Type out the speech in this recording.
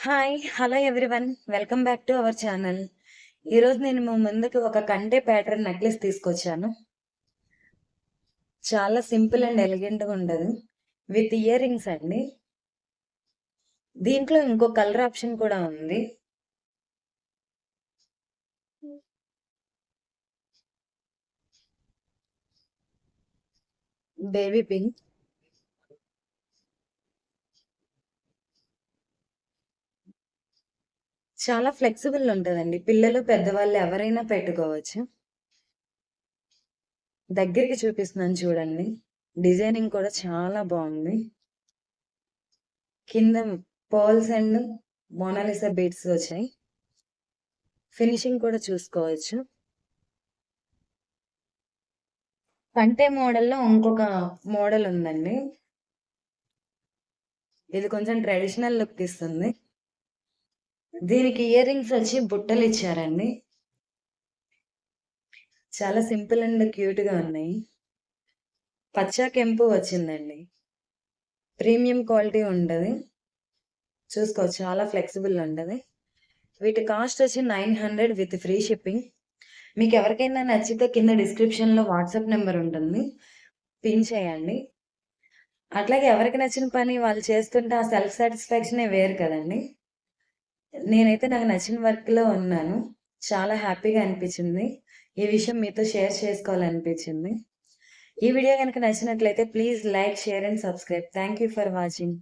Hi! Hello everyone. Welcome back to our channel. ఈరోజు నేను మీ ముందుకి ఒక కంటే ప్యాటర్న్ నెక్లెస్ తీసుకొచ్చాను. చాలా సింపుల్ అండ్ ఎలిగెంట్‌గా ఉండదు. విత్ ఇయర్ రింగ్స్ అండి. దీంట్లో ఇంకో కలర్ ఆప్షన్ కూడా ఉంది. Baby pink. చాలా ఫ్లెక్సిబుల్ ఉంటదండి. పిల్లలు, పెద్దవాళ్ళు ఎవరైనా పెట్టుకోవచ్చు. దగ్గరికి చూపిస్తున్నాను చూడండి. డిజైనింగ్ కూడా చాలా బావుంది. కింద పర్ల్స్ అండ్ మోనాలిసా బీడ్స్ వచ్చాయి. ఫినిషింగ్ కూడా చూసుకోవచ్చు. కంటే మోడల్‌లో ఇంకొక మోడల్ ఉందండి. ఇది కొంచెం ట్రెడిషనల్ లుక్ ఇస్తుంది. దీనికి ఇయర్ రింగ్స్ వచ్చి బుట్టలు ఇచ్చారండి. చాలా సింపుల్ అండ్ క్యూట్‌గా ఉన్నాయి. పచ్చ, కెంపు వచ్చిందండి. ప్రీమియం క్వాలిటీ ఉంటది. చూసుకోవచ్చు చాలా ఫ్లెక్సిబుల్ ఉంటది. వీటి కాస్ట్ వచ్చి 900 విత్ ఫ్రీ షిప్పింగ్. మీకు ఎవరికైనా నచ్చితే కింద డిస్క్రిప్షన్‌లో వాట్సాప్ నంబర్ ఉంటుంది. పిన్ చేయండి. అట్లాగే ఎవరికి నచ్చిన పని వాళ్ళు చేస్తుంటే ఆ సెల్ఫ్ సాటిస్ఫాక్షనే వేరు కదండీ! నేనైతే నాకు నచ్చిన వర్క్‌లో ఉన్నాను. చాలా హ్యాపీగా అనిపించింది. ఈ విషయం మీతో షేర్ చేసుకోవాలనిపించింది. ఈ వీడియో గనుక నచ్చినట్లయితే please like, share and subscribe. Thank you for watching.